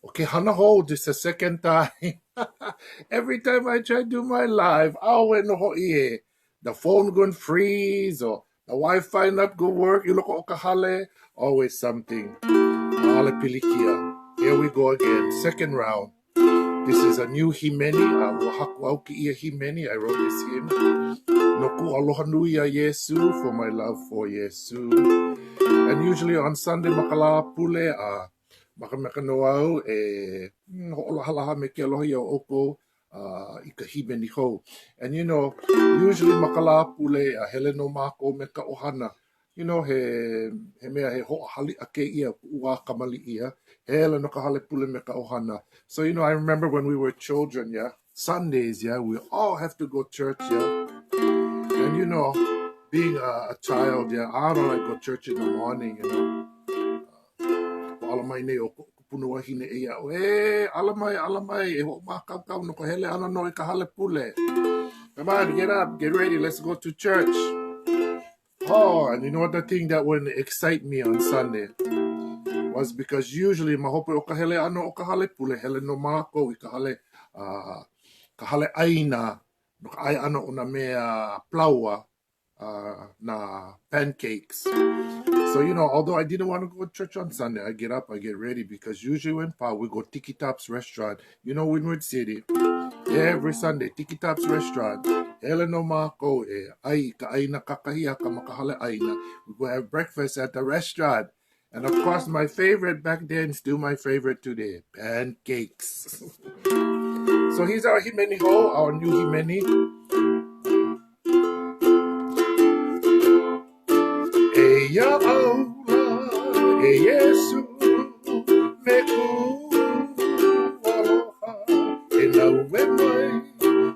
Okay, hana ho, this is the second time. Every time I try to do my live, the phone going freeze or the Wi-Fi not go work. You look okahale, always something. Ale pilikia. Here we go again, second round. This is a new himeni. Wahaku au ki ia himeni. I wrote this hymn. Noku aloha nui a Iesu for my love for Iesu. And usually on Sunday makala pule Makamaka noau ho'olahalaha me ke aloha i au oko I ka himeni ho. And you know, usually makala pule hele no mako me ka ohana. You know, he mea he ho'ahali ake ia ua kamali ia. Hele no ka hale pule me ka ohana. So, you know, I remember when we were children, yeah, Sundays, yeah, we all have to go to church, yeah. And you know, being a child, yeah, I don't like go to church in the morning, you know. Alamai nei o punua hine e au. Alamai, e ho makau no ko hele ana no e ka hale pule. Come on, get up, get ready, let's go to church. Oh, and you know what the thing that would excite me on Sunday was because usually mahope o ka hele ano o ka hale pule, hele no mako I ka hale aina, no ka ai ano o na mea plaua na pancakes. So, you know, although I didn't want to go to church on Sunday, I get up, I get ready, because usually when we go Tiki Top's restaurant, you know, Windward City, every Sunday, Tiki Top's restaurant, hele no mako ai ka aina kakahia ka makahale aina. We go have breakfast at the restaurant. And of course, my favorite back then, still my favorite today, pancakes. So here's our himeni ho, our new himeni. Eya aula, e Iesu, me aloha, e NAUE mai,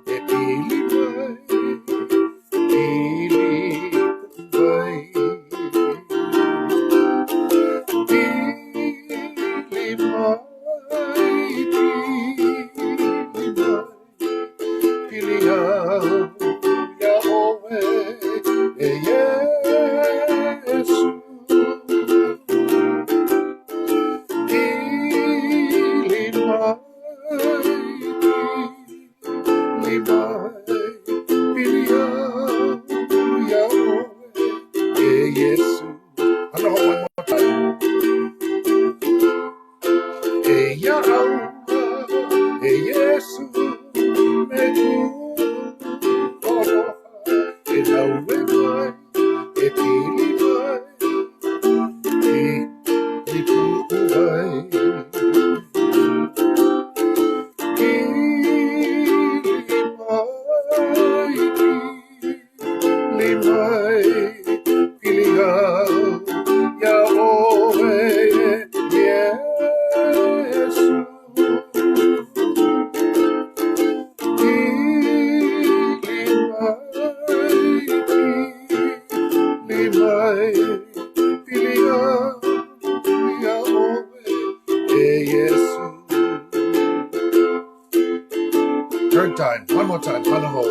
e PILI mai, PILI PUʻUWAI. PILI mai, PILI au, ia oe, e Iesu. Third time, one more time, Aloha.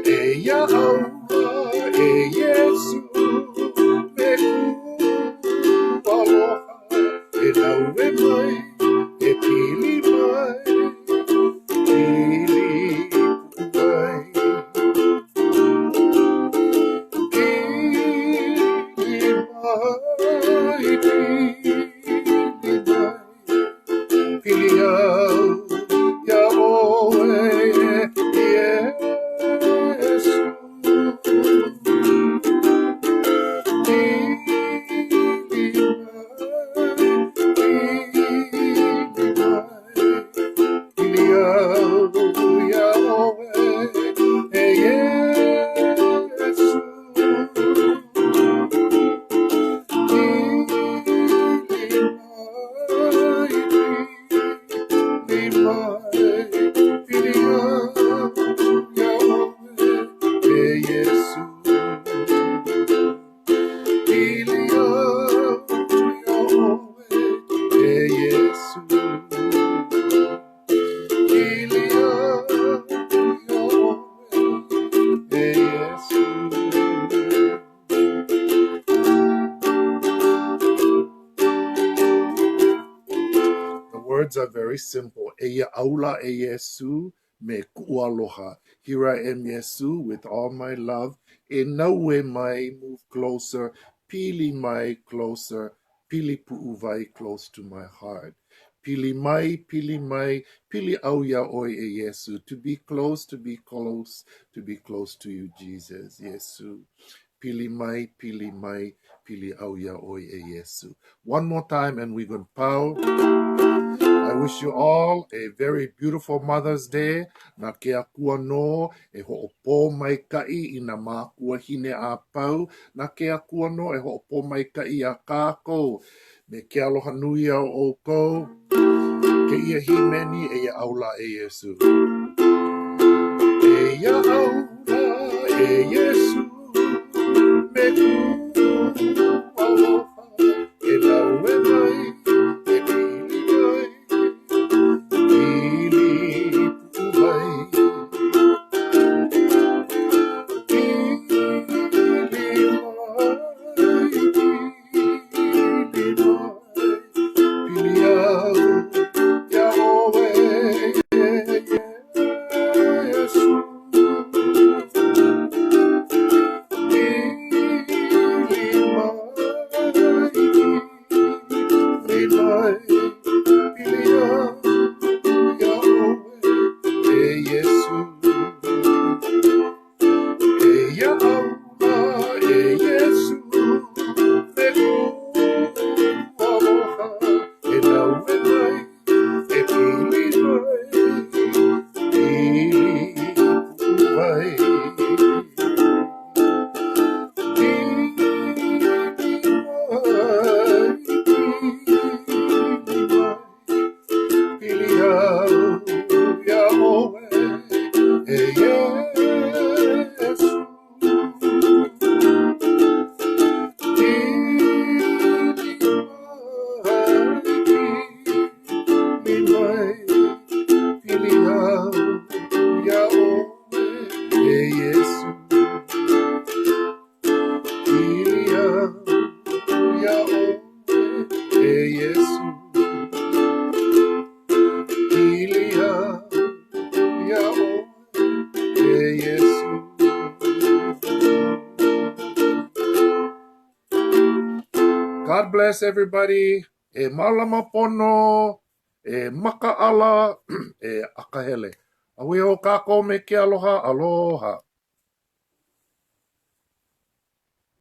Eya aula, e Iesu, me aloha, e NAUE mai, e PILI mai, PILI PUʻUWAI. PILI mai, PILI au, ia oe, Iesu. words are very simple. Eia aula e Iesu me kuʻu aloha. Here I am, Iesu, with all my love. E NAUE mai, move closer. PILI mai, closer. PILI PUʻUWAI, close to my heart. PILI mai, PILI au oi e Iesu. To be close, to be close, to be close to you, Jesus, Iesu. PILI mai, PILI au oi e Iesu. One more time and we're going to pow. I wish you all a very beautiful Mother's Day. Na ke akua no e ho'opo mai kai I na mākua hine a pau. Na ke akua no e ho'opo mai kai a kākou. Me ke aloha nui au o kou. Ke ia himeni e ia aula e Iesu. E ia aula e Iesu. Me ku aloha e NAUE mai. E pili mai. God bless everybody. E malama pono, e makaala, e akahele. Awi o kako me ke aloha, aloha.